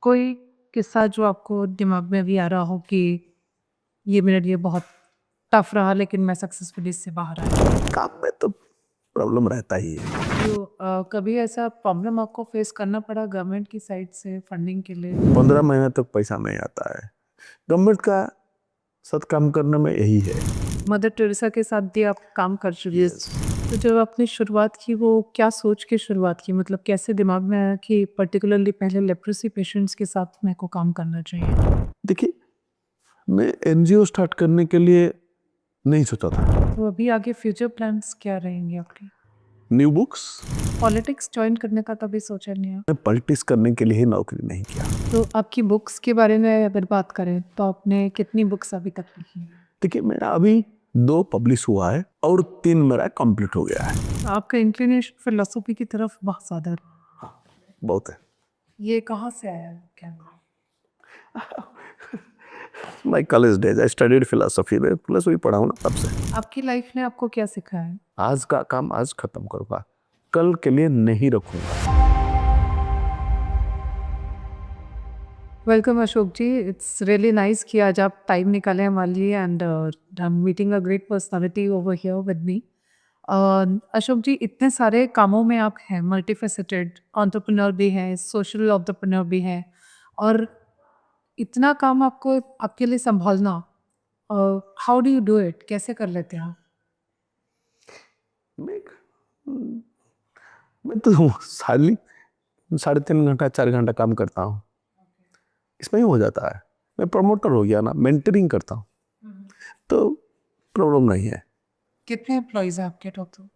कोई किस्सा जो आपको दिमाग में अभी आ रहा हो कि ये मेरे लिए बहुत टफ रहा लेकिन मैं सक्सेसफुली इससे बाहर आया? काम में तो प्रॉब्लम रहता ही है। तो कभी ऐसा प्रॉब्लम आपको फेस करना पड़ा गवर्नमेंट की साइड से फंडिंग के लिए? 15 महीने तक पैसा नहीं आता है। गवर्नमेंट का साथ काम करने में यही है। मदर टेरेसा के साथ भी आप काम कर चुके Yes. तो जब आपने शुरुआत की वो क्या सोच के शुरुआत की, मतलब कैसे दिमाग में आया कि पर्टिकुलरली पहले लेप्रोसी पेशेंट्स के साथ मेरे को काम करना चाहिए? देखिए, मैं एनजीओ स्टार्ट करने के लिए नहीं सोचा था। तो अभी आगे फ्यूचर प्लान्स क्या रहेंगे आपके? New books. पॉलिटिक्स ज्वाइन करने का कभी सोचा नहीं है? मैं पॉलिटिक्स करने के लिए ही नौकरी नहीं किया। तो आपकी बुक्स के बारे में अगर बात करें तो आपने कितनी बुक्स अभी तक लिखी हैं? देखिए, मेरा अभी 2 पब्लिश हुआ है और 3 मेरा कंप्लीट हो गया है। आपका इंक्लिनेशन फिलोसफी की तरफ बहुत ज़्यादा है। बहुत है। ये कहाँ से आया क्या? My college days I studied philosophy में फिलॉसफी पढ़ा हूँ ना तब से। आपकी लाइफ ने आपको क्या सिखाया है? आज का काम आज खत्म करूँगा, कल के लिए नहीं रखूँगा। Welcome Ashok ji, it's really nice कि आज आप टाइम निकाले हमारे लिए and I am meeting a great personality over here with me. Ashok ji, इतने सारे कामों में आप हैं, मल्टीफेसेटेड एंटरप्रेन्योर भी हैं, सोशल एंटरप्रेन्योर भी हैं और इतना काम आपको आपके लिए संभालना, how do you do it? कैसे कर लेते हैं आप? मैं मैं तो साली 3.5 घंटा 4 घंटा काम करता हूँ, इसमें ही हो जाता है। मैं प्रमोटर हो गया ना, मेंटरिंग करता हूँ, तो प्रॉब्लम नहीं है। कितने एम्प्लॉइज हैं आपके टोटल?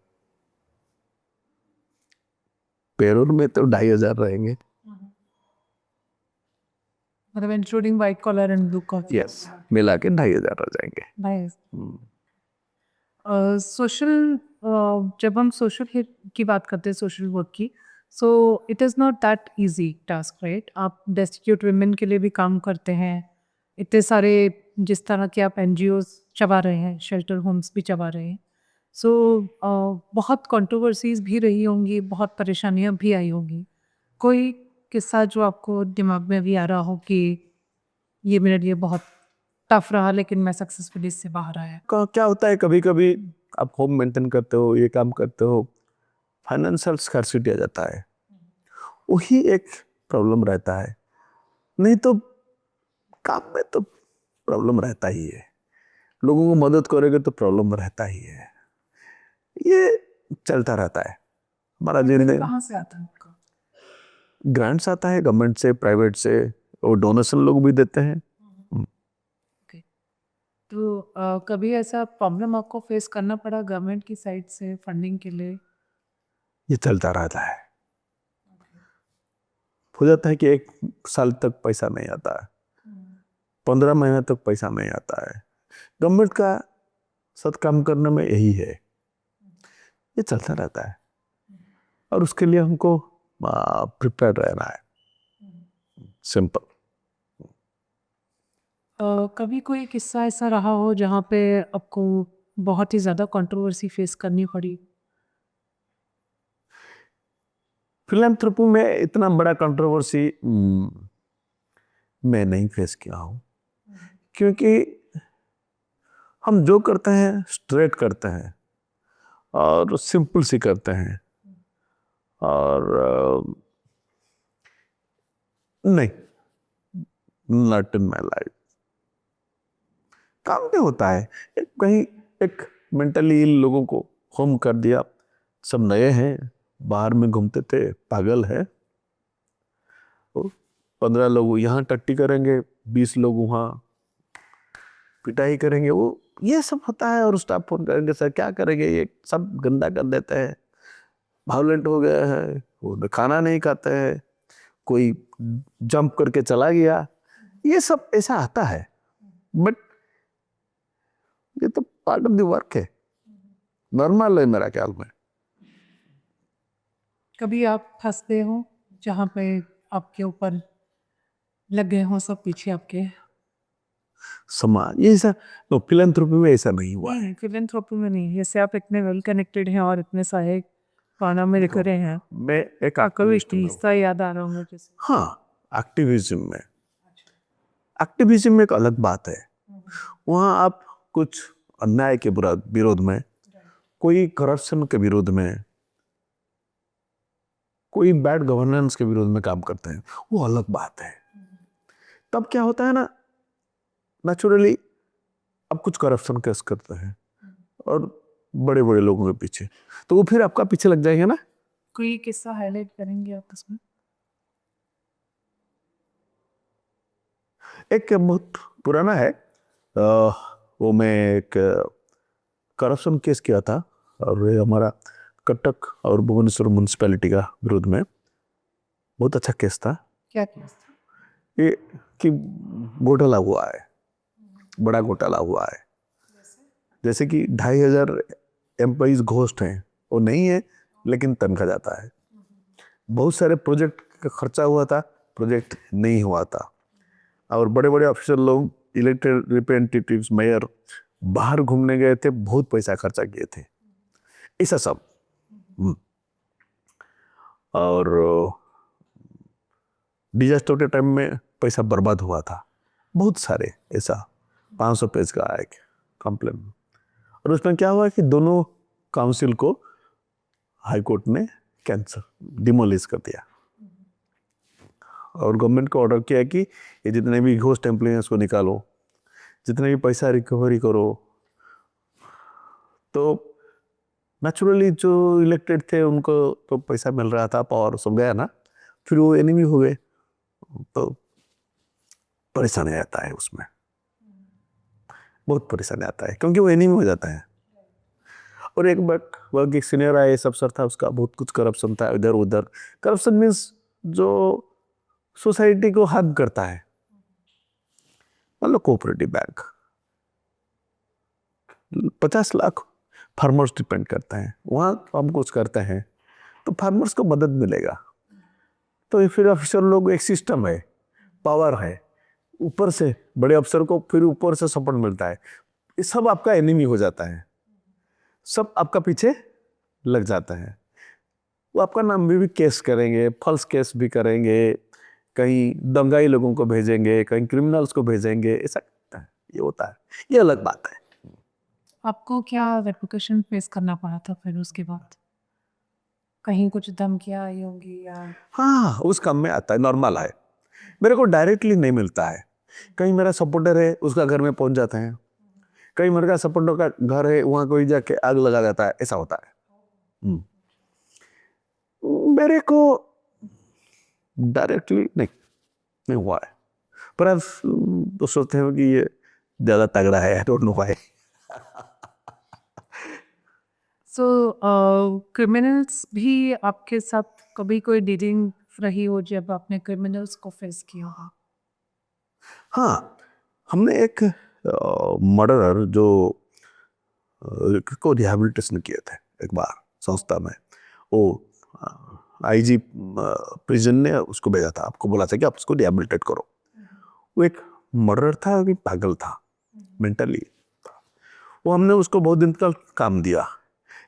पेरोल में तो 2,500 रहेंगे। मतलब including white collar and blue collar? Yes, मिला के 2,500 आ जाएंगे। नाइस। सोशल, जब हम सोशल की बात करते हैं, सोशल वर्क की, so it is not that easy task, right? आप डेस्टिट्यूट वुमेन के लिए भी काम करते हैं, इतने सारे जिस तरह के आप एनजीओज चला रहे हैं, शेल्टर होम्स भी चला रहे हैं, सो बहुत कंट्रोवर्सीज भी रही होंगी, बहुत परेशानियां भी आई होंगी। कोई किस्सा जो आपको दिमाग में भी आ रहा हो कि ये मेरे लिए बहुत टफ रहा लेकिन मैं सक्सेसफुली इससे बाहर आया? क्या होता है, कभी कभी आप होम मेंटेन करते हो, ये काम करते हो, फाइनेंशियल स्कार्सिटी आ जाता है, वही एक प्रॉब्लम रहता है। नहीं तो काम में तो प्रॉब्लम रहता ही है। लोगों को मदद करोगे तो प्रॉब्लम रहता ही है। ये चलता रहता है हमारा जिंदगी। कहाँ से आता है आपका? ग्रांट्स आता है गवर्नमेंट से, प्राइवेट से, और डोनेशन लोग भी देते हैं। ओके। तो कभी ऐसा प्रॉब्लम आपको फेस करना पड़ा गवर्नमेंट की साइड से फंडिंग के लिए? ये चलता रहता है। हो जाता है कि 1 साल तक पैसा नहीं आता है, 15 महीने तक पैसा नहीं आता है। गवर्नमेंट का साथ काम करने में यही है। ये चलता रहता है और उसके लिए हमको प्रिपेयर रहना है। सिंपल। कभी कोई किस्सा ऐसा रहा हो जहाँ पे आपको बहुत ही ज़्यादा कंट्रोवर्सी फेस करनी पड़ी? फिलैंथ्रोपी में इतना बड़ा कंट्रोवर्सी मैं नहीं फेस किया हूँ, क्योंकि हम जो करते हैं स्ट्रेट करते हैं और सिंपल सी करते हैं। और नहीं, नॉट इन माय लाइफ। काम नहीं होता है। कहीं एक मेंटली लोगों को होम कर दिया, सब नए हैं, बाहर में घूमते थे, पागल है। 15 लोग यहाँ टट्टी करेंगे, 20 लोग वहाँ पिटाई करेंगे, वो ये सब होता है। और स्टाफ फोन करेंगे, सर क्या करेंगे, ये सब गंदा कर देते हैं, वायलेंट हो गया है, वो खाना नहीं खाते हैं, कोई जंप करके चला गया, ये सब ऐसा आता है। बट ये तो पार्ट ऑफ द वर्क है, नॉर्मल है मेरा ख्याल में। कभी आप फंसते हो जहाँ पे आपके ऊपर लग गए हो सब पीछे आपके? समाज ये ऐसा, तो फिलैंथ्रोपी में ऐसा नहीं हुआ है। नहीं, फिलेंथ्रोपी में नहीं, जैसे आप इतने वेल कनेक्टेड हैं और इतने सारे खाना में लिख रहे हैं, मैं एक आपका भी एक्टिविस्ट हूँ। हिस्सा याद आ रहा होगा जैसे। हाँ, एक्टिविज्म में, एक्टिविज्म एक अलग बात है। वहाँ आप कुछ अन्याय के विरोध में, कोई करप्शन के विरोध में, कोई बैड गवर्नेंस के विरोध में काम करते हैं, वो अलग बात है। तब क्या होता है ना, नेचुरली आप कुछ करप्शन केस करते हैं और बड़े बड़े लोगों के पीछे, तो वो फिर आपका पीछे लग जाएंगे ना। कोई किस्सा हाईलाइट करेंगे आप इसमें? एक बहुत पुराना है, वो मैं एक करप्शन केस किया था, और ये हमारा कटक और भुवनेश्वर म्यूनिसिपैलिटी का विरोध में बहुत अच्छा केस था। क्या केस था? ये कि घोटाला हुआ है, बड़ा घोटाला हुआ है। जैसे कि 2,500 एम्प्लॉइज घोस्ट हैं, वो नहीं है लेकिन तनख्वाह जाता है। बहुत सारे प्रोजेक्ट का खर्चा हुआ था, प्रोजेक्ट नहीं हुआ था, और बड़े बड़े ऑफिसर लोग, इलेक्टेड रिप्रेजेंटेटिव्स, मेयर बाहर घूमने गए थे, बहुत पैसा खर्चा किए थे, ऐसा सब। और डिजास्टर के टाइम में पैसा बर्बाद हुआ था, बहुत सारे, ऐसा 500 पेज का एक कंप्लेन। और उसमें क्या हुआ कि दोनों काउंसिल को हाई कोर्ट ने कैंसल, डिमोलिश कर दिया, और गवर्नमेंट को ऑर्डर किया कि ये जितने भी घोस्ट एम्प्लॉयज को निकालो, जितने भी पैसा रिकवरी करो। तो नेचुरली जो इलेक्टेड थे उनको तो पैसा मिल रहा था, पावर सब गया ना, फिर वो एनिमी हो गए, तो परेशानी आता है उसमें, बहुत परेशानी आता है, क्योंकि वो एनिमी हो जाता है। और एक बार वर्ग एक सीनियर IAS अफसर था, उसका बहुत कुछ करप्शन था इधर उधर। करप्शन मीन्स जो सोसाइटी को हक करता है, मतलब cooperative bank 50 lakh farmers depend करते हैं, वहाँ हम कुछ करते हैं तो फार्मर्स को मदद मिलेगा। तो ये फिर ऑफिसर लोग, एक सिस्टम है, पावर है, ऊपर से बड़े अफसर को फिर ऊपर से सपोर्ट मिलता है, ये सब आपका एनिमी हो जाता है, सब आपका पीछे लग जाता है। वो आपका नाम भी केस करेंगे, फॉल्स केस भी करेंगे, कहीं दंगाई लोगों को भेजेंगे, कहीं क्रिमिनल्स को भेजेंगे, ऐसा ये होता है, ये अलग बात है। आपको क्या रेपुटेशन फेस करना पड़ा था फिर उसके बाद? कहीं कुछ धमकियाँ आई होंगी या? हाँ, उस काम में आता है, नॉर्मल है, मेरे को डायरेक्टली नहीं मिलता है। कहीं मेरा सपोर्टर है, उसका घर में पहुंच जाते हैं, कहीं मेरे का सपोर्टर का घर है, वहां कोई जाके आग लगा जाता है, ऐसा होता है। मेरे को डायरेक्टली नहीं हुआ है, पर आप तो सोचते हो कि ये ज्यादा तगड़ा है, I don't know why. So criminals भी आपके साथ कभी कोई डीलिंग रही हो जब आपने क्रिमिनल्स को फेस किया हो? हाँ, हमने एक मर्डरर जो को रिहैबिलिटेशन किए थे एक बार संस्था में, वो IG प्रिजन ने उसको भेजा था, आपको बोला था कि आप उसको रिहैबिलिटेट करो। वो एक मर्डरर था, कि पागल था मेंटली, वो हमने उसको बहुत दिन तक काम दिया,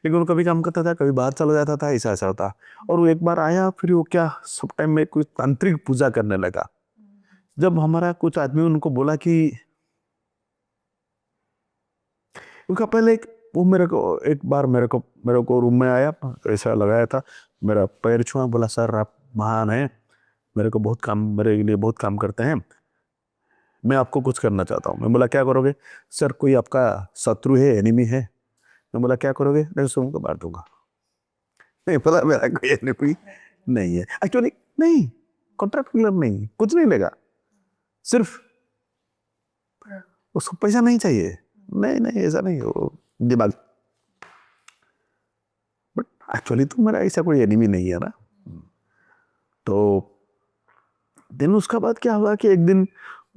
लेकिन वो कभी काम करता था, कभी बाहर चला जाता था, ऐसा ऐसा होता। और वो एक बार आया, फिर वो क्या सब टाइम में कुछ तांत्रिक पूजा करने लगा। जब हमारा कुछ आदमी उनको बोला कि उनका पहले वो मेरे को एक बार मेरे को रूम में आया, ऐसा लगाया था, मेरा पैर छुआ, बोला सर आप महान हैं, मेरे को बहुत काम, मेरे लिए बहुत काम करते हैं, मैं आपको कुछ करना चाहता हूँ। मैं बोला क्या करोगे? सर कोई आपका शत्रु है, एनिमी है। मैं बोला क्या करोगे? मैं उसको मार दूंगा। नहीं पता, मेरा कोई एनिमी नहीं है एक्चुअली, नहीं कॉन्ट्रैक्ट किलर नहीं, कुछ नहीं लेगा, सिर्फ उसको पैसा नहीं चाहिए। नहीं नहीं ऐसा नहीं हो दिमाग, बट एक्चुअली तो मेरा ऐसा कोई एनिमी नहीं है ना। तो दिन उसका बाद क्या हुआ कि एक दिन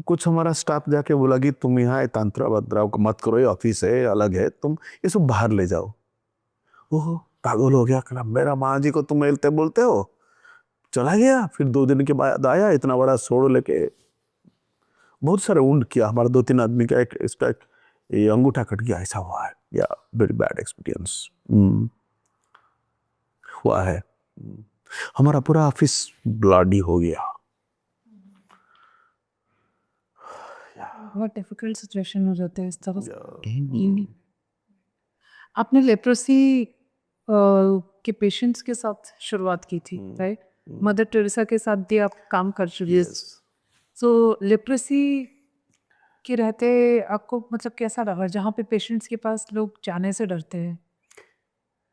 कुछ हमारा स्टाफ जाके बोला कि तुम यहाँ तांत्रा बद्राव को मत करो, ये ऑफिस है, अलग है, तुम ये सब बाहर ले जाओ। ओह पागल हो गया, कहना मेरा माँ जी को तुम मिलते बोलते हो। चला गया, फिर 2 दिन के बाद आया, इतना बड़ा सोड़ लेके, बहुत सारे उंड किया हमारा, 2-3 आदमी का एक इसका ये अंगूठा कट गया, ऐसा हुआ है, या वेरी बैड एक्सपीरियंस हुआ है। हमारा पूरा ऑफिस ब्लडी हो गया, बहुत डिफिकल्ट सिचुएशन हो जाते हैं इस तरह से। आपने लेप्रोसी के पेशेंट्स के साथ शुरुआत की थी, राइट? मदर टेरेसा के साथ भी आप काम कर चुके हैं। यस। सो लेप्रोसी के रहते आपको मतलब कैसा लगा जहाँ पे पेशेंट्स के पास लोग जाने से डरते हैं?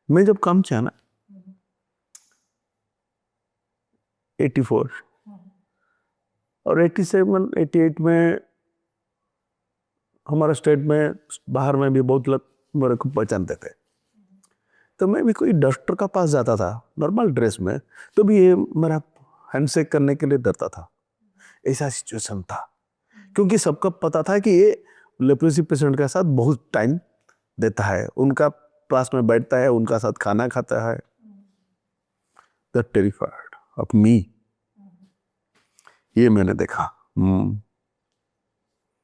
मैं जब काम किया ना 84 और 87 88 में हमारा स्टेट में बाहर में भी बहुत लोग मेरे को पहचानते थे। तो मैं भी कोई डॉक्टर का पास जाता था नॉर्मल ड्रेस में, तो भी ये मेरा हैंडशेक करने के लिए डरता था। ऐसा सिचुएशन था क्योंकि सबको पता था कि ये लेप्रोसी पेशेंट के साथ बहुत टाइम देता है, उनका पास में बैठता है, उनका साथ खाना खाता है। द टेरिफाइड ऑफ मी, ये मैंने देखा।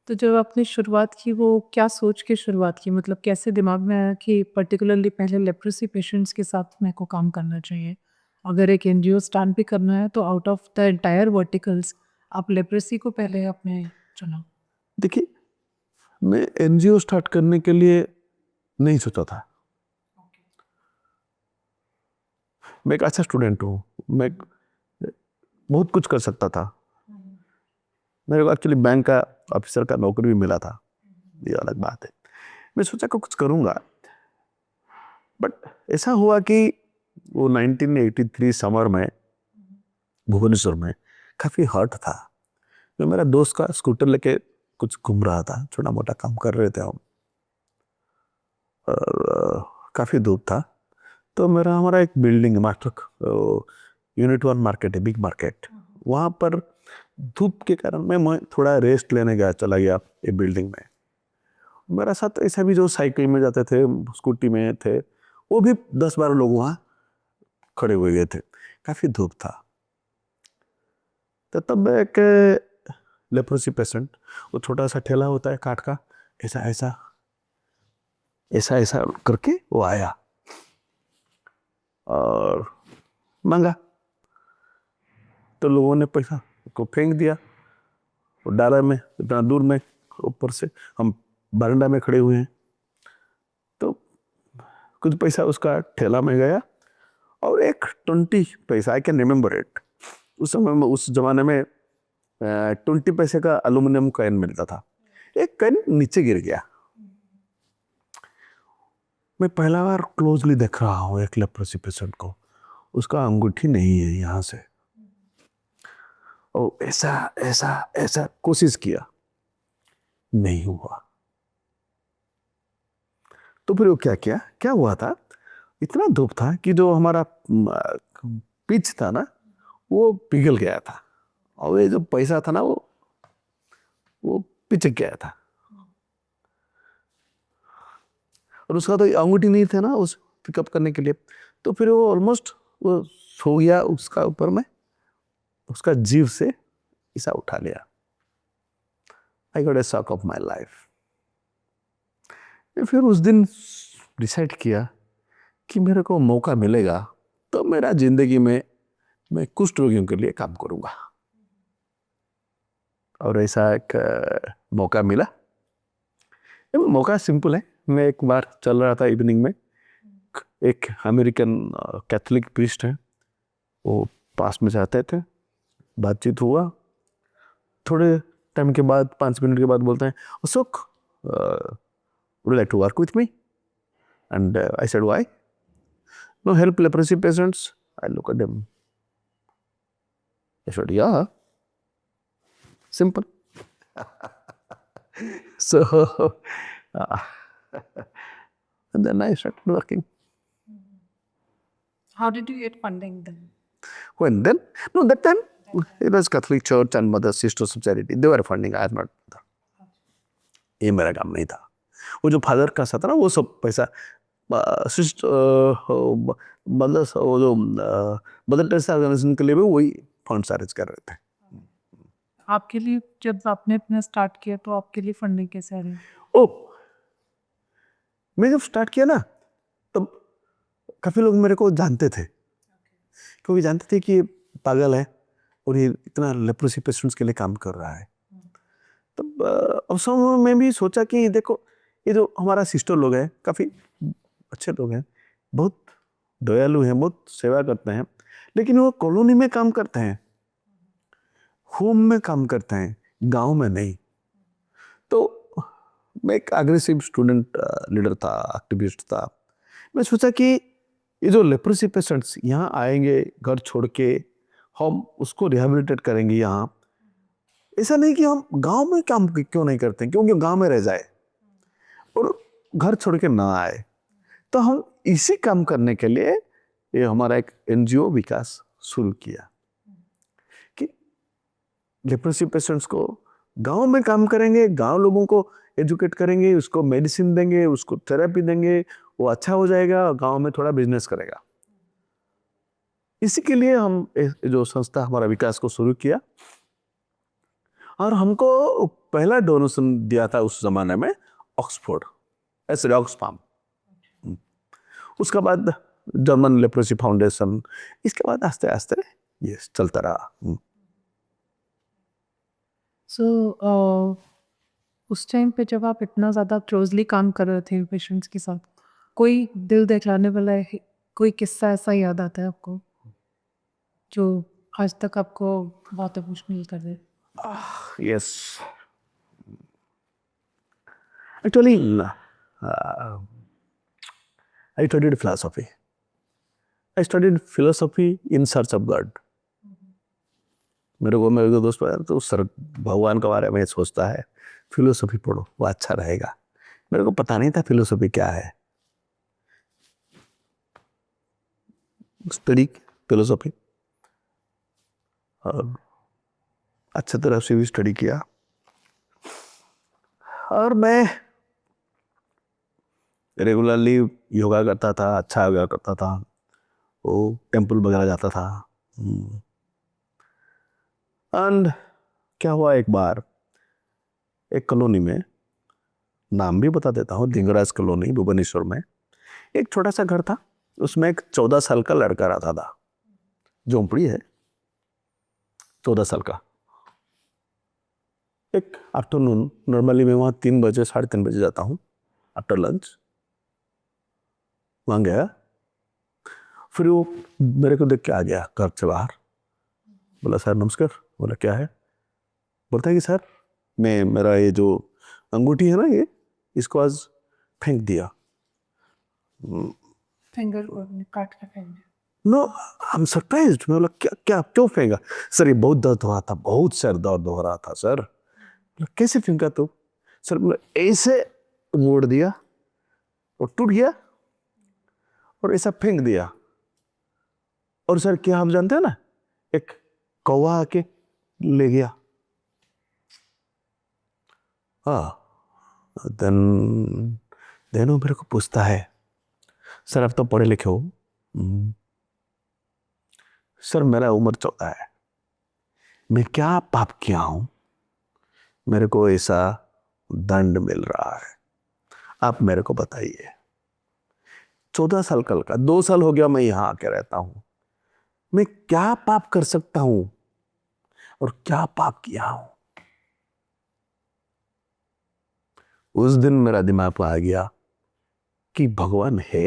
तो जब आपने शुरुआत की वो क्या सोच के शुरुआत की, मतलब कैसे दिमाग में आया कि पर्टिकुलरली पहले लेप्रोसी पेशेंट्स के साथ मेरे को काम करना चाहिए? अगर एक एनजीओ स्टार्ट भी करना है तो out of the entire verticals आप लेप्रोसी को पहले आपने चुना। देखिए, मैं एनजीओ स्टार्ट करने के लिए नहीं सोचा था। मैं एक अच्छा स्टूडेंट हूँ, मैं बहुत कुछ कर सकता था। मेरे को एक्चुअली बैंक का ऑफिसर का नौकरी भी मिला था, ये अलग बात है। मैं सोचा कि कुछ करूँगा, बट ऐसा हुआ कि वो 1983 समर में भुवनेश्वर में काफ़ी हॉट था। तो मेरा दोस्त का स्कूटर लेके कुछ घूम रहा था, छोटा मोटा काम कर रहे थे हम, और काफ़ी धूप था। तो हमारा एक बिल्डिंग मास्टर यूनिट 1 मार्केट है, बिग मार्केट, वहाँ पर धूप के कारण मैं थोड़ा रेस्ट लेने चला गया एक बिल्डिंग में। मेरा साथ ऐसा भी जो साइकिल में जाते थे, स्कूटी में थे, वो भी 10-12 लोग वहाँ खड़े हुए गए थे, काफ़ी धूप था। तो तब एक लेप्रोसी पेशेंट, वो छोटा सा ठेला होता है काठ का, ऐसा ऐसा ऐसा ऐसा करके वो आया और मांगा। तो लोगों ने पैसा को फेंक दिया, वो डाला में, इतना दूर में, ऊपर से हम बरामदा में खड़े हुए हैं। तो कुछ पैसा उसका ठेला में गया और एक 20 पैसा, आई कैन रिमेम्बर इट, उस समय में, उस जमाने में 20 पैसे का एल्यूमिनियम कॉइन मिलता था, एक कॉइन नीचे गिर गया। मैं पहला बार क्लोजली देख रहा हूँ एक लेप्रोसी पेशेंट को, उसका अंगूठी नहीं है यहाँ से, और ऐसा ऐसा ऐसा कोशिश किया, नहीं हुआ। तो फिर वो क्या हुआ था, इतना धूप था कि जो हमारा पिच था ना, वो पिघल गया था, और ये जो पैसा था ना, वो पिचक गया था, और उसका तो अंगूठी नहीं थे ना उस पिकअप करने के लिए। तो फिर वो ऑलमोस्ट वो सो गया उसका ऊपर में, उसका जीव से ऐसा उठा लिया। I got a shock of my life. फिर उस दिन डिसाइड किया कि मेरे को मौका मिलेगा तो मेरा जिंदगी में मैं कुष्ठ रोगियों के लिए काम करूंगा, और ऐसा एक मौका मिला। मौका सिंपल है, मैं एक बार चल रहा था इवनिंग में, एक अमेरिकन कैथोलिक प्रीस्ट है, वो पास में जाते थे, बातचीत हुआ, थोड़े टाइम के बाद 5 मिनट के बाद बोलते हैं, Ashok, would you like to work with me? And I said, why? No, help leprosy patients. I look at them. I said, yeah, simple. So, and then I started working. How did you get funding then? When then? No, that time it was Catholic Church and Mother Sisters of Charity. They were funding. I was not. ये मेरा काम नहीं था। वो जो father का था ना, वो सब पैसा वो जो मदर टेरेसा ऑर्गेनाइजेशन के लिए भी वही फंड्स अरेंज कर रहे थे। आपके लिए जब आपने अपना स्टार्ट किया तो आपके लिए फंडिंग कैसे आ रही? ओ, मैं जब स्टार्ट किया ना, तब काफ़ी लोग मेरे को जानते थे, क्योंकि जानते थे कि ये पागल है और ये इतना लेप्रोसी पेशेंट्स के लिए काम कर रहा है। तब उस समय में भी सोचा कि देखो ये जो हमारा सिस्टर लोग हैं काफ़ी अच्छे लोग हैं, बहुत दयालु हैं, बहुत सेवा करते हैं, लेकिन वो कॉलोनी में काम करते हैं, होम में काम करते हैं, गांव में नहीं। तो मैं एक अग्रेसिव स्टूडेंट लीडर था, एक्टिविस्ट था। मैं सोचा कि ये जो लेप्रोसी पेशेंट्स यहाँ आएंगे घर छोड़ के, हम उसको रिहेबिलिटेट करेंगे यहाँ। ऐसा नहीं कि हम गांव में काम क्यों नहीं करते, क्योंकि गांव में रह जाए और घर छोड़ के ना आए। तो हम इसी काम करने के लिए ये हमारा एक एनजीओ विकास शुरू किया कि लेप्रोसी पेशेंट्स को गांव में काम करेंगे, गांव लोगों को एजुकेट करेंगे, उसको मेडिसिन देंगे, उसको थेरेपी देंगे, वो अच्छा हो जाएगा, गांव में थोड़ा बिजनेस करेगा। इसी के लिए हम जो संस्था हमारा विकास को शुरू किया। और हमको पहला डोनेशन दिया था उस जमाने में ऑक्सफोर्ड, ऐसे ऑक्सफार्म। उसके बाद जर्मन लेप्रोसी फाउंडेशन, इसके बाद आस्ते आस्ते ये चलता रहा। सो उस टाइम पे जब आप इतना ज़्यादा क्लोजली काम कर रहे थे पेशेंट्स के साथ, कोई दिल दहलाने वाला कोई किस्सा ऐसा याद आता है आपको जो आज तक आपको बहुत इमोशनल कर दे? Yes. Actually, I studied philosophy. I studied philosophy in search of God. मेरे को दोस्त बताया तो सर भगवान के बारे में सोचता है, फिलोसफी पढ़ो, वो अच्छा रहेगा। मेरे को पता नहीं था फिलोसफी क्या है। स्टडी फिलोसफी और अच्छे तरह से भी स्टडी किया। और मैं रेगुलरली योगा करता था, अच्छा योगा करता था, वो टेम्पल वगैरह जाता था। एंड क्या हुआ, एक बार एक कॉलोनी में, नाम भी बता देता हूँ, धिंगराज कॉलोनी भुवनेश्वर में, एक छोटा सा घर था, उसमें एक 14 साल का लड़का रहता था। झोंपड़ी है, 14 साल का। एक आफ्टरनून, नॉर्मली मैं वहाँ 3 बजे 3:30 बजे जाता हूँ आफ्टर लंच। वहाँ गया, फिर वो मेरे को देख के आ गया घर से बाहर। बोला सर नमस्कार। बोला क्या है? बोलता है कि सर मेरा ये जो अंगूठी है ना, ये इसको आज फेंक दिया। फिंगर को काट के फेंक दिया? No, I am surprised. मैं बोला क्या क्या क्यों फेंका? सर ये बहुत दर्द हो रहा था, बहुत सर दर्द हो रहा था सर। बोला कैसे फेंका तू? सर बोला ऐसे मोड़ दिया और टूट गया और ऐसा फेंक दिया। और सर क्या आप जानते हैं ना, एक कौवा आके ले गया। हाँ, देन वो मेरे को पूछता है, सर आप तो पढ़े लिखे हो। सर मेरा उम्र 14 है, मैं क्या पाप किया हूं, मेरे को ऐसा दंड मिल रहा है, आप मेरे को बताइए। 14 साल का लड़का, 2 साल हो गया मैं यहां आके रहता हूं, मैं क्या पाप कर सकता हूं और क्या पाप किया हूं? उस दिन मेरा दिमाग पर आ गया कि भगवान है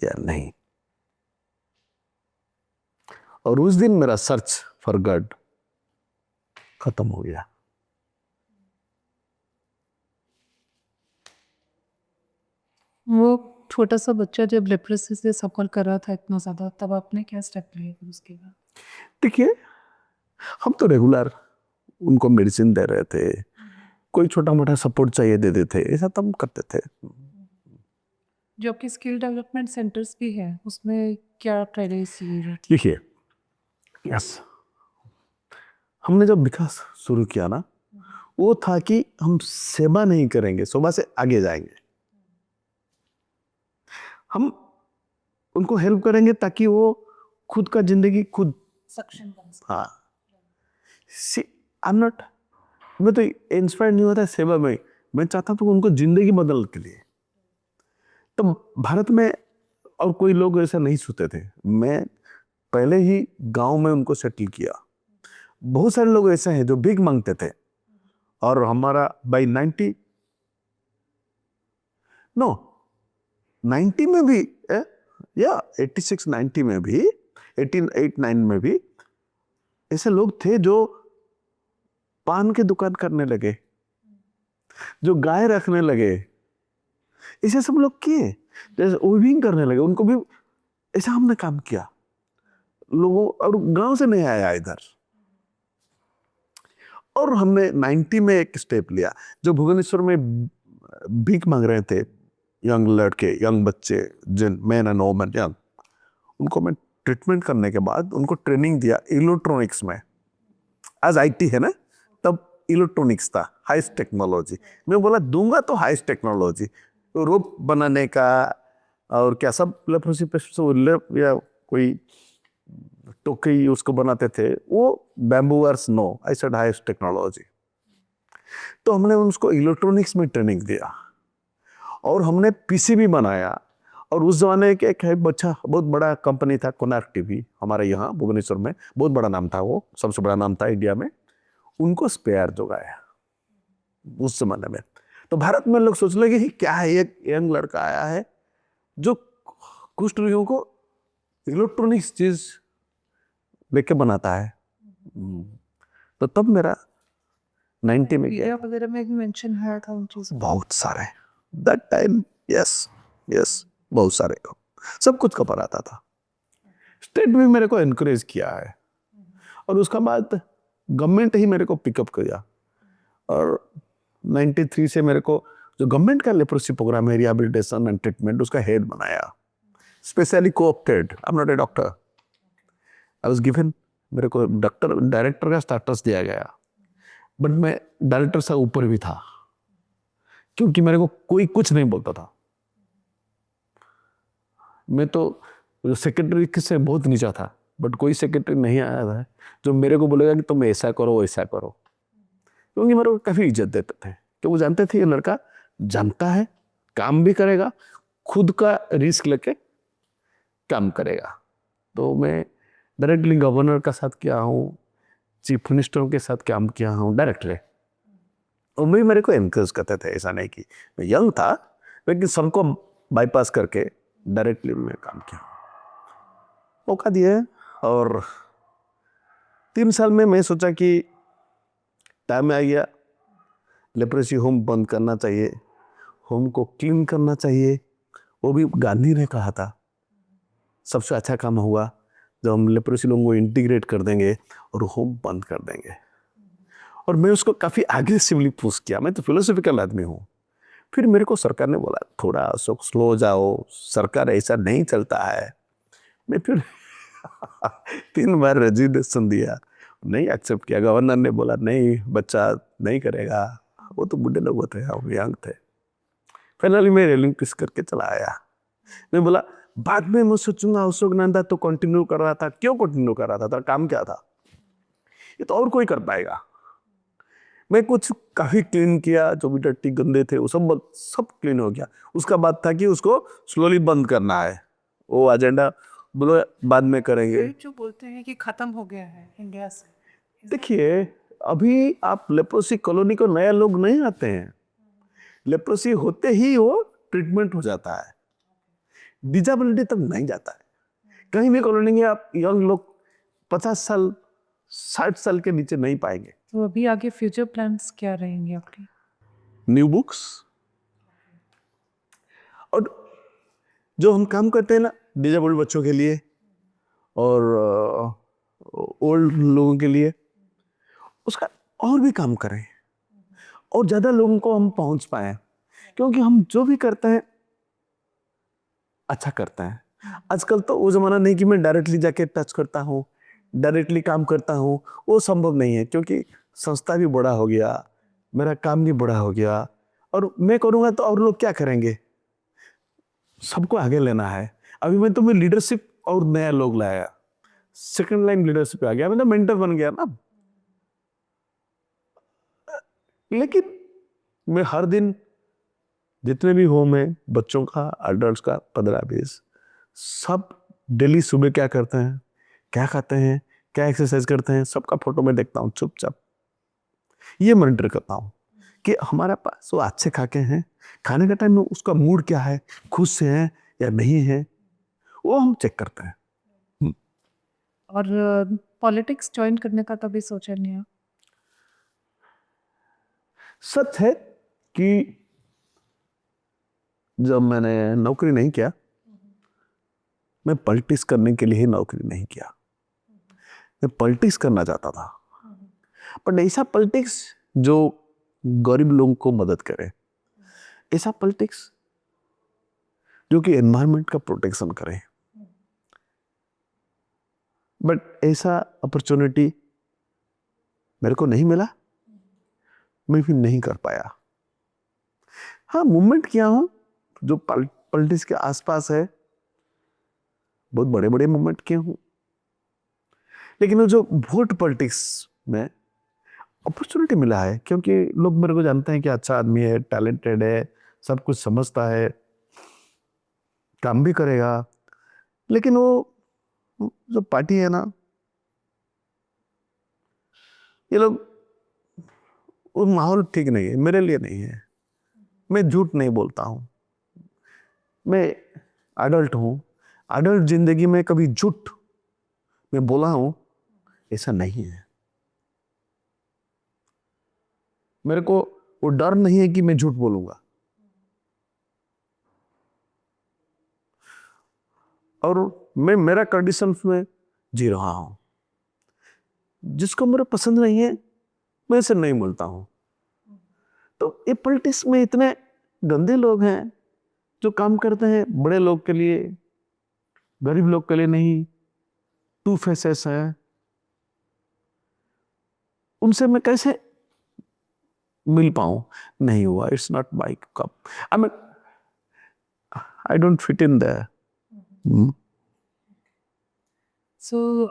या नहीं। और उस दिन मेरा सर्च फॉर गॉड खत्म हो गया। वो छोटा सा बच्चा जब लेप्रोसी से सफर कर रहा था इतना ज़्यादा, तब आपने क्या स्टेप लिए फिर उसके बाद? देखिए, हम तो रेगुलर उनको मेडिसिन दे रहे थे, कोई छोटा मोटा सपोर्ट चाहिए दे देते थे, ऐसा तब करते थे। जो आपके स्किल डेवलपमेंट सेंटर्स भी हैं, उसमें क्या क्राइटेरिया? देखिए, यस, हमने जब विकास शुरू किया ना, वो था कि हम सेवा नहीं करेंगे, सेवा से आगे जाएंगे। हम उनको हेल्प करेंगे ताकि वो खुद का जिंदगी खुद सक्षम बन सके। हाँ, सी आई एम नॉट, मैं तो इंस्पायर नहीं होता सेवा में, मैं चाहता था उनको जिंदगी बदलने के लिए। तो भारत में और कोई लोग ऐसा नहीं सोचते थे, मैं पहले ही गांव में उनको सेटल किया। बहुत सारे लोग ऐसे हैं जो भीख मांगते थे, और हमारा बाई 90 नो 90 में भी या 86 90 में भी 89 में भी ऐसे लोग थे जो पान की दुकान करने लगे, जो गाय रखने लगे, ऐसे सब लोग किए, जैसे वीविंग करने लगे, उनको भी ऐसा हमने काम किया लोगों, और गांव से नहीं आया इधर। और हमने 90 में एक स्टेप लिया, जो भुवनेश्वर में भीख मांग रहे थे यंग लड़के, यंग बच्चे, जिन मैन एंड वोमेन यंग, उनको मैं ट्रीटमेंट करने के बाद उनको ट्रेनिंग दिया इलेक्ट्रॉनिक्स में। आज आईटी है ना, तब इलेक्ट्रॉनिक्स था, हाईएस्ट टेक्नोलॉजी। मैं बोला दूंगा तो हाईएस्ट टेक्नोलॉजी, रोप बनाने का और क्या सब लेप्रोसी पेशेंट या कोई टोकरी उसको बनाते थे, वो बैम्बूअर्स no, I said highest technology. तो हमने उसको इलेक्ट्रॉनिक्स में ट्रेनिंग दिया और हमने पीसीबी बनाया। और उस जमाने के एक बच्चा, बहुत बड़ा कंपनी था कोनार्क टीवी, हमारे यहाँ भुवनेश्वर में बहुत बड़ा नाम था, वो सबसे बड़ा नाम था इंडिया में, उनको स्पेयर जोगाया उस जमाने में। तो भारत में लोग सोच लगे कि क्या है, एक यंग लड़का आया है जो कुष्ठ रोगियों को इलेक्ट्रॉनिक्स चीज लेके बनाता है। तो तब मेरा 90 में गया, वगैरह में भी मेंशन है था उन चीज़ों, बहुत सारे दैट टाइम, यस यस, बहुत सारे को सब कुछ कवर आता था। स्टेट भी मेरे को एनकरेज किया है, और उसका बाद गवर्नमेंट ही मेरे को पिकअप किया। और 93 से मेरे को जो गवर्नमेंट का लेप्रोसी प्रोग्राम है, रिहैबिलिटेशन एंड ट्रीटमेंट, उसका हेड बनाया, specially co-opted. I am not a doctor, I was given, मेरे को डॉक्टर डायरेक्टर का स्टेटस दिया गया, बट मैं डायरेक्टर से ऊपर भी था, क्योंकि मेरे को कोई कुछ नहीं बोलता था। मैं तो सेक्रेटरी से बहुत नीचा था, बट कोई सेक्रेटरी नहीं आया था जो मेरे को बोलेगा कि तुम ऐसा करो वैसा करो, क्योंकि मेरे को काफी इज्जत देते थे, कि वो जानते थे ये लड़का जानता है, काम भी करेगा, खुद का रिस्क लेके काम करेगा। तो मैं डायरेक्टली गवर्नर का साथ किया हूँ, चीफ मिनिस्टरों के साथ काम किया हूँ डायरेक्टली, और भी मेरे को एनकरेज करते थे। ऐसा नहीं कि मैं यंग था, लेकिन सबको बाईपास करके डायरेक्टली मैं काम किया, मौका दिया। और 3 साल में मैं सोचा कि टाइम आ गया, लेप्रोसी होम बंद करना चाहिए, होम को क्लीन करना चाहिए। वो भी गांधी ने कहा था, सबसे अच्छा काम हुआ जब हम लेप्रोसी लोगों को इंटीग्रेट कर देंगे और होम बंद कर देंगे। और मैं उसको काफ़ी एग्रेसिवली पुश किया, मैं तो फिलोसॉफिकल आदमी हूँ। फिर मेरे को सरकार ने बोला थोड़ा स्लो जाओ, सरकार ऐसा नहीं चलता है। मैं फिर 3 बार रेजिग्नेशन दिया, नहीं एक्सेप्ट किया। गवर्नर ने बोला नहीं बच्चा नहीं करेगा, वो तो बुढ़े लोग होते हैं, हम यंग थे। फाइनली मैं रिलिंक्विश करके चला आया। मैं बोला बाद में मैं सोचूंगा, अशोक नंदा तो कंटिन्यू कर रहा था, क्यों कंटिन्यू कर रहा था, काम क्या था, ये तो और कोई कर पाएगा। मैं कुछ काफी क्लीन किया, जो भी डर्टी गंदे थे वो सब क्लीन हो गया। उसका बाद था कि उसको स्लोली बंद करना है, वो एजेंडा बोलो बाद में करेंगे। जो बोलते हैं कि खत्म हो गया है इंडिया से। देखिए अभी आप लेप्रोसी कॉलोनी को नया लोग नहीं आते हैं, लेप्रोसी होते ही वो ट्रीटमेंट हो जाता है, डिजेबिलिटी तक नहीं जाता है। कहीं भी कॉलोनी में आप यंग लोग 50 साल 60 साल के नीचे नहीं पाएंगे। तो अभी आगे फ्यूचर प्लान्स क्या रहेंगे आपके? न्यू बुक्स, और जो हम काम करते हैं ना डिजेबल्ड बच्चों के लिए और ओल्ड लोगों के लिए, उसका और भी काम करें और ज़्यादा लोगों को हम पहुंच पाए, क्योंकि हम जो भी करते हैं अच्छा करते हैं। आजकल तो वो ज़माना नहीं कि मैं डायरेक्टली जाके टच करता हूँ, डायरेक्टली काम करता हूँ, वो संभव नहीं है, क्योंकि संस्था भी बड़ा हो गया, मेरा काम भी बड़ा हो गया, और मैं करूँगा तो और लोग क्या करेंगे, सबको आगे लेना है। अभी मैं तुम्हें लीडरशिप और नया लोग लाया, सेकंड लाइन लीडरशिप आ गया, मतलब मेंटर बन गया ना। लेकिन मैं हर दिन जितने भी होम है बच्चों का, अडल्ट का 15-20, सब डेली सुबह क्या करते हैं, क्या खाते हैं, क्या एक्सरसाइज करते हैं, सबका फोटो मैं देखता हूँ चुपचाप। ये मॉनिटर करता हूँ कि हमारा पास वो अच्छे खा के हैं, खाने का टाइम में उसका मूड क्या है, खुश से है या नहीं है, वो हम चेक करते हैं। और पॉलिटिक्स ज्वाइन करने का कभी सोचा नहीं है? सच है कि जब मैंने नौकरी नहीं किया, मैं पॉलिटिक्स करने के लिए ही नौकरी नहीं किया, मैं पॉलिटिक्स करना चाहता था, पर ऐसा पॉलिटिक्स जो गरीब लोगों को मदद करे, ऐसा पॉलिटिक्स जो कि एनवायरनमेंट का प्रोटेक्शन करे। बट ऐसा अपॉर्चुनिटी मेरे को नहीं मिला, मैं भी नहीं कर पाया। हाँ, मूवमेंट किया हूं जो पॉलिटिक्स के आसपास है, बहुत बड़े बड़े मूवमेंट किए हूं, लेकिन वो जो वोट पॉलिटिक्स में अपॉर्चुनिटी मिला है, क्योंकि लोग मेरे को जानते हैं कि अच्छा आदमी है, टैलेंटेड है, सब कुछ समझता है, काम भी करेगा, लेकिन वो जो पार्टी है ना, ये लोग, वो माहौल ठीक नहीं है, मेरे लिए नहीं है। मैं झूठ नहीं बोलता हूं, मैं एडल्ट हूं, एडल्ट जिंदगी में कभी झूठ मैं बोला हूं ऐसा नहीं है। मेरे को वो डर नहीं है कि मैं झूठ बोलूंगा, और मैं मेरा कंडीशंस में जी रहा हूं। जिसको मेरा पसंद नहीं है मैं इसे नहीं मिलता हूं। तो ये पॉलिटिक्स में इतने गंदे लोग हैं जो काम करते हैं बड़े लोग के लिए, गरीब लोग के लिए नहीं, टू फेसेस है, उनसे मैं कैसे मिल पाऊं? नहीं हुआ। It's not my cup, I mean I don't fit in there. So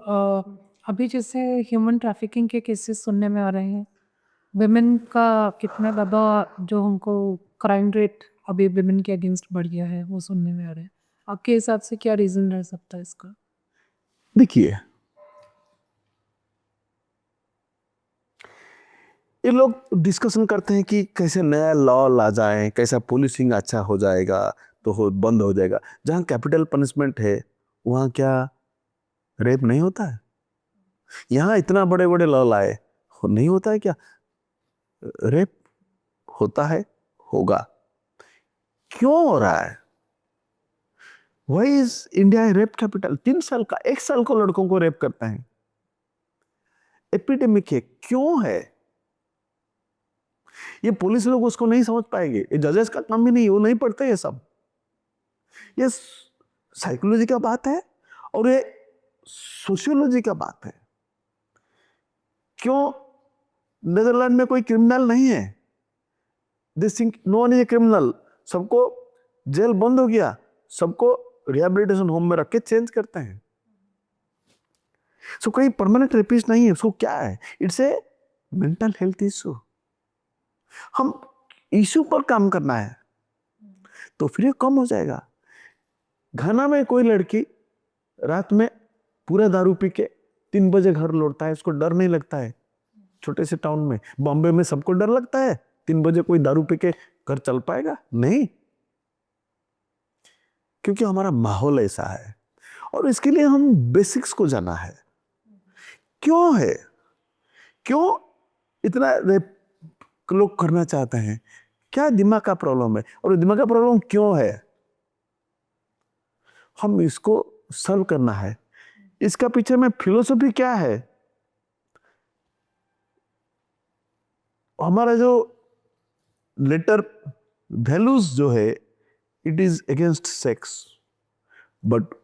अभी जैसे ह्यूमन ट्रैफिकिंग के केसेस सुनने में आ रहे हैं, विमेन का कितना ज़्यादा जो हमको क्राइम रेट अभी विमेन के अगेंस्ट बढ़ गया है वो सुनने में आ रहा है। आपके हिसाब से क्या रीज़न रह सकता है इसका? देखिए, ये लोग डिस्कशन करते हैं कि कैसे नया लॉ ला जाए, कैसा पुलिसिंग अच्छा हो जाएगा, तो बंद हो जाएगा। जहां कैपिटल पनिशमेंट है वहां क्या रेप नहीं होता है? यहाँ इतना बड़े बड़े लॉ लाए, नहीं होता है क्या रेप? होता है, होगा। क्यों हो रहा है? Why is India rape capital? 3 साल का, 1 साल को लड़कों को रेप करते हैं, एपिडेमिक है। क्यों है? ये पुलिस लोग उसको नहीं समझ पाएंगे, ये जजेस का काम भी नहीं, वो नहीं पढ़ते ये सब। ये साइकोलॉजी का बात है और ये सोशियोलॉजी का बात है। क्यों नीदरलैंड में कोई क्रिमिनल नहीं है? This think no one is a criminal. सबको जेल बंद हो गया, सबको रिहेबिलिटेशन होम में रख के चेंज करते हैं। सो कोई परमानेंट रेपिस्ट नहीं है। उसको क्या है? It's a mental health issue. हम इशू पर काम करना है तो फिर ये कम हो जाएगा। घाना में कोई लड़की रात में पूरा दारू पी के 3 बजे घर लौटता है, उसको डर नहीं लगता है। छोटे से टाउन में, बॉम्बे में सबको डर लगता है 3 बजे कोई दारू पी के घर चल पाएगा? नहीं, क्योंकि हमारा माहौल ऐसा है। और इसके लिए हम बेसिक्स को जाना है। क्यों है, क्यों इतना रेप लोग करना चाहते हैं? क्या दिमाग का प्रॉब्लम है और दिमाग का प्रॉब्लम क्यों है? हम इसको सॉल्व करना है। इसका पीछे में फिलोसफी क्या है? हमारा जो लेटर वैल्यूज जो है, it is against sex, but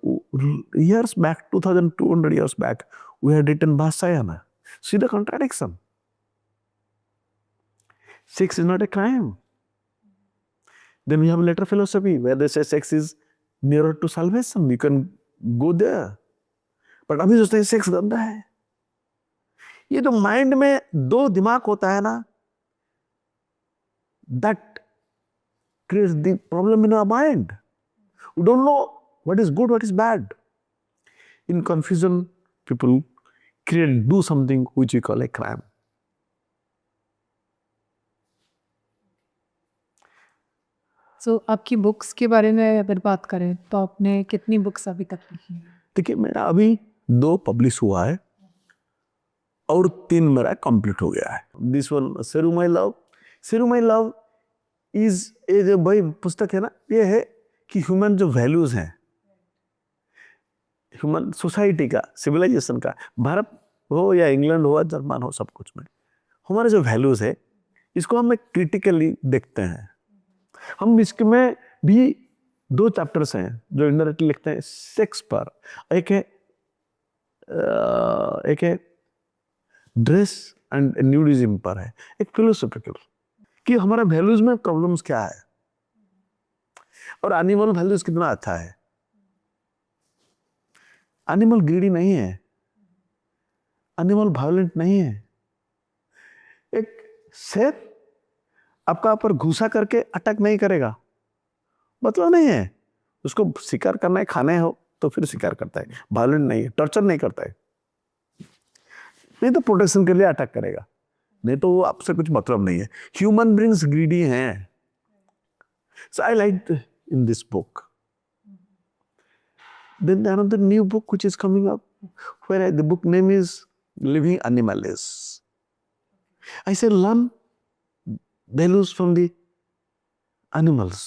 years back, 2200 years back, we had written Vasayana. See the contradiction. Sex is not a crime. Then we have later philosophy where they say sex is nearer to salvation. You can go there. But अभी सोचते हैं sex गंदा है। ये तो mind में दो दिमाग होता है ना, that creates the problem in our mind. We don't know what is good, what is bad. In confusion, people do something which we call a crime. सो आपकी बुक्स के बारे में अगर बात करें तो आपने कितनी बुक्स अभी तक लिखी हैं? देखिए मेरा अभी 2 पब्लिश हुआ है और 3 मेरा कंप्लीट हो गया है। दिस वन सेरू माई लव इज ये जो भाई पुस्तक है ना, ये है कि ह्यूमन जो वैल्यूज हैं, ह्यूमन सोसाइटी का, सिविलाइजेशन का, भारत हो या इंग्लैंड हो या जर्मन हो, सब कुछ में हमारे जो वैल्यूज है इसको हम क्रिटिकली देखते हैं। हम इसमें भी 2 चैप्टर्स हैं जो इंडायरेक्टली लिखते हैं सेक्स पर, एक है ड्रेस एंड न्यूडिज्म पर है, एक फिलोसॉफिकल कि हमारा वैल्यूज में प्रॉब्लम्स क्या है और एनिमल वैल्यूज कितना अच्छा है। एनिमल ग्रीडी नहीं है, एनिमल वायलेंट नहीं है। एक शेर आपका ऊपर घुसा करके अटैक नहीं करेगा, मतलब नहीं है। उसको शिकार करना है, खाने हो तो फिर शिकार करता है, वायलेंट नहीं है, टॉर्चर नहीं करता है। नहीं तो प्रोटेक्शन के लिए अटैक करेगा, नहीं तो वो आपसे कुछ मतलब नहीं है। ह्यूमन बीइंग्स ग्रीडी हैं। So I like in this book. Then another new book which is coming up, where the book name is Living Animals. I say learn values from the animals.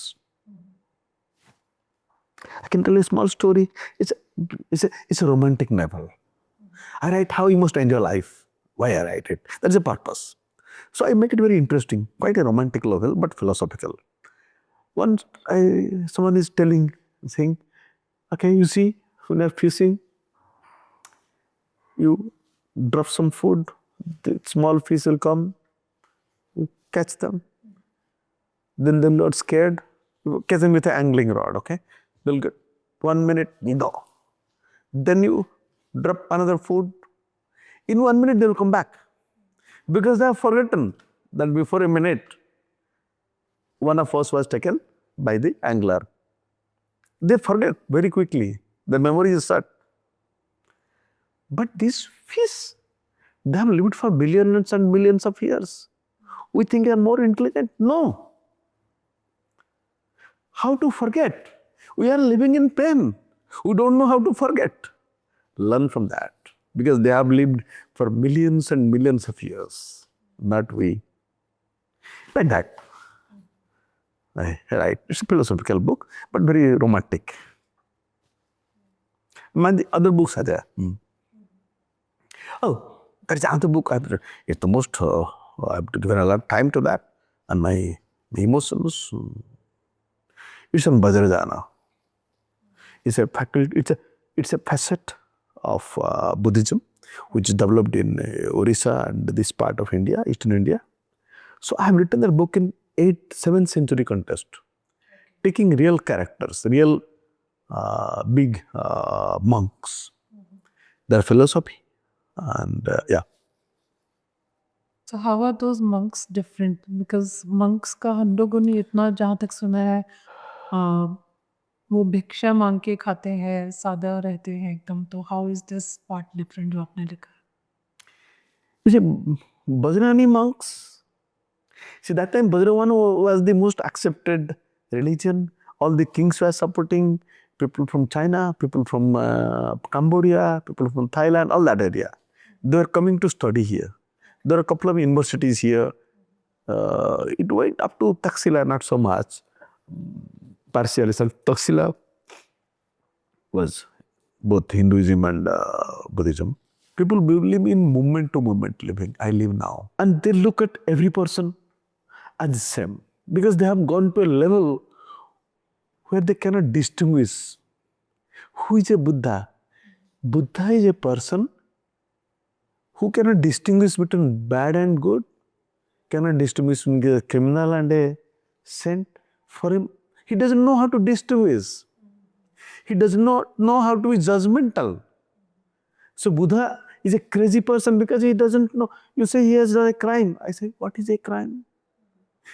I can tell you a small story. It's a romantic novel. I write how you must enjoy life. Why I write it? That's the purpose. So I make it very interesting, quite a romantic novel, but philosophical. Once someone is saying, okay, you see, when you're fishing, you drop some food, the small fish will come, you catch them. Then they're not scared. You catch them with an angling rod, okay? They'll get 1 minute, you go. Then you drop another food. In 1 minute, they'll come back. Because they have forgotten that before a minute, one of us was taken by the angler. They forget very quickly. The memory is shut. But these fish, they have lived for billions and millions of years. We think they are more intelligent. No. How to forget? We are living in pain. We don't know how to forget. Learn from that. Because they have lived for millions and millions of years. Not we. Like that. Right. It's a philosophical book, but very romantic. And the other books are there. Oh, there is another book. It's the most, I've given a lot of time to that. And my emotions, it's on Vajrayana. It's a facet of Buddhism, which is developed in Orissa and this part of India, Eastern India. So I have written that book in 7th century context, taking real characters, real big monks, their philosophy, and yeah. So how are those monks different? Because monks का हम लोगों ने इतना जहाँ तक सुना है, वो भिक्षा मांग के खाते हैं, सादा रहते हैं एकदम। तो how is this part different जो आपने लिखा है? You see, Bajrani monks, see that time Bajravana was the most accepted religion. All the kings were supporting, people from China, people from Cambodia, people from Thailand, all that area. They were coming to study here. There are a couple of universities here. It went up to Taxila, not so much. Partially, so Taxila was both Hinduism and Buddhism. People believe in moment to moment living. I live now. And they look at every person as the same. Because they have gone to a level where they cannot distinguish who is a Buddha. Buddha is a person who cannot distinguish between bad and good, cannot distinguish between a criminal and a saint. For him, he doesn't know how to distinguish. He does not know how to be judgmental. So Buddha is a crazy person because he doesn't know. You say he has done a crime. I say, what is a crime?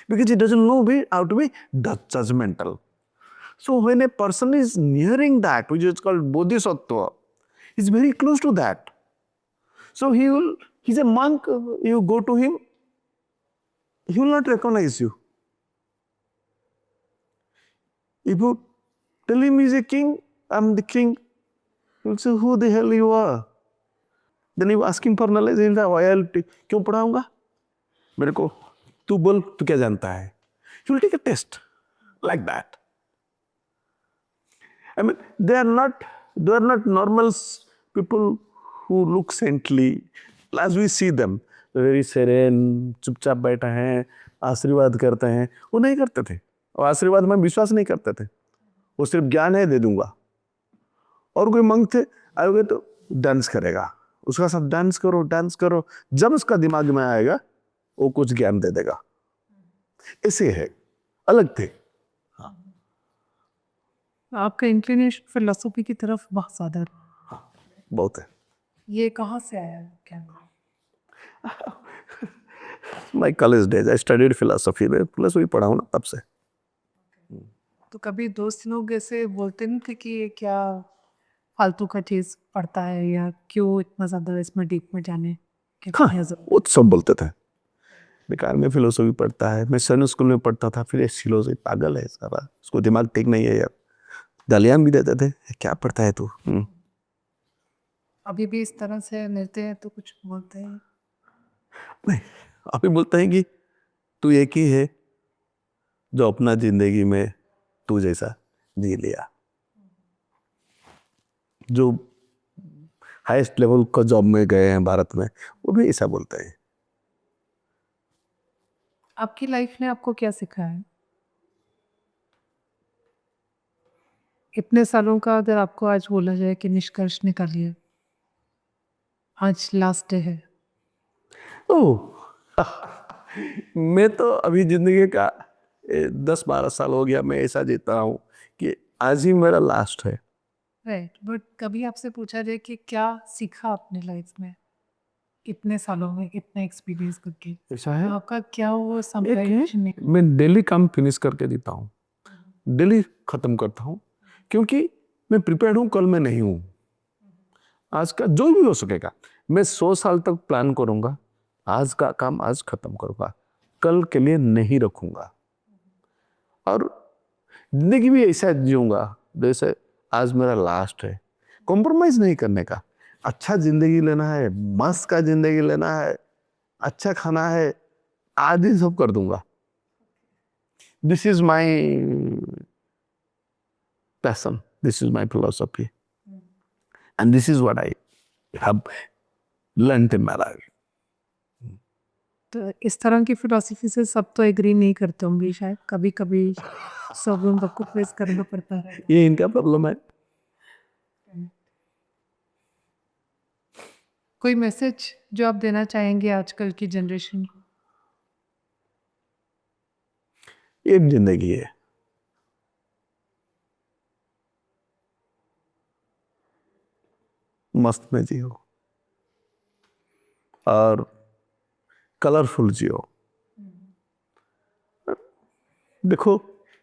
Because he doesn't know how to be judgmental. So when a person is nearing that, which is called Bodhisattva, he's very close to that. So he's a monk, you go to him, he will not recognize you. If you tell him he's a king, I'm the king, he'll say, who the hell you are? Then you ask him for knowledge, he'll say, royalty. क्यों पढ़ाऊंगा मेरे को? तू बोल, तू क्या जानता है? He will take a test like that. I mean, they are not normal people who look saintly. As we see them, very serene, चुपचाप बैठा है, आशीर्वाद करते हैं. वो नहीं करते थे. और आशीर्वाद में विश्वास नहीं करते थे. वो सिर्फ ज्ञान है, दे दूंगा. और कोई मंग थे, आओगे तो डांस करेगा. उसका साथ डांस करो. जब उसका दिमाग में आएगा, वो कुछ ज्ञान दे देगा. ऐसे है, अलग थे. आपका इंक्लिनेशन फिलोसफी की तरफ बहुत ज़्यादा है. बहुत है. ये कहाँ से आया क्या? My college days, I studied philosophy. मैं philosophy पढ़ा हूँ ना तब से. तो कभी दोस्त लोग ऐसे बोलते नहीं थे कि ये क्या फालतू का चीज़ पढ़ता है या क्यों इतना ज़्यादा इसमें डीप में जाने की हाँ, क्या ज़रूरत? वो तो सब बोलते थे. बेकार में फिलोसफी पढ़ता है. मैं सन स्कूल में पढ़ता था. फिर फिलोसफी पागल है सारा. उसको दिमाग ठीक नहीं है यार. गालियाँ भी देते थे. क्या पढ़ता है तू? अभी भी इस तरह से मिलते हैं तो कुछ बोलते हैं? नहीं, अभी बोलते हैं कि तू एक ही है जो अपना जिंदगी में तू जैसा जी लिया. जो हाईएस्ट लेवल का जॉब में गए हैं भारत में, वो भी ऐसा बोलते हैं. आपकी लाइफ ने आपको क्या सिखाया है? इतने सालों का अगर आपको आज बोला जाए कि निष्कर्ष निकालिए, आज लास्ट डे है. ओह, मैं तो अभी जिंदगी का 10-12 साल हो गया. मैं ऐसा जीता हूँ कि आज ही मेरा लास्ट है. राइट, बट कभी आपसे पूछा जाए कि क्या सीखा आपने लाइफ में इतने सालों में इतना एक्सपीरियंस करके, ऐसा है. तो आपका क्या वो एक समझाइशन है, मैं डेली काम फिनिश करके देता हूँ. डेली खत्म करता हूँ. क्योंकि मैं प्रिपेयर्ड हूँ, कल मैं नहीं हूँ. आज का जो भी हो सकेगा, मैं 100 साल तक प्लान करूंगा. आज का काम आज खत्म करूंगा, कल के लिए नहीं रखूंगा. और जिंदगी भी ऐसा जीऊंगा जैसे आज मेरा लास्ट है. कॉम्प्रोमाइज नहीं करने का. अच्छा जिंदगी लेना है, मस्त का जिंदगी लेना है, अच्छा खाना है, आज ही सब कर दूंगा. This is my passion, this is my philosophy, and this is what I have learned in my life. तो इस तरह की फिलॉसफी से सब तो एग्री नहीं करते होंगे शायद, कभी कभी सब लोगों को फेस करना पड़ता है. ये इनका प्रॉब्लम है. कोई मैसेज जो आप देना चाहेंगे आजकल की जनरेशन को? एक जिंदगी है, मस्त में जियो और कलरफुल जियो. देखो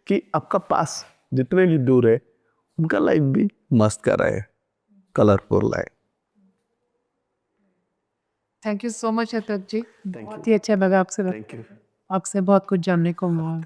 कि आपका पास जितने भी दूर है, उनका लाइफ भी मस्त कर रहे हैं, colourful life. Thank you so much अतक जी, बहुत ही अच्छा लगा आपसे थैंक यू. आपसे बहुत कुछ जानने को मिला.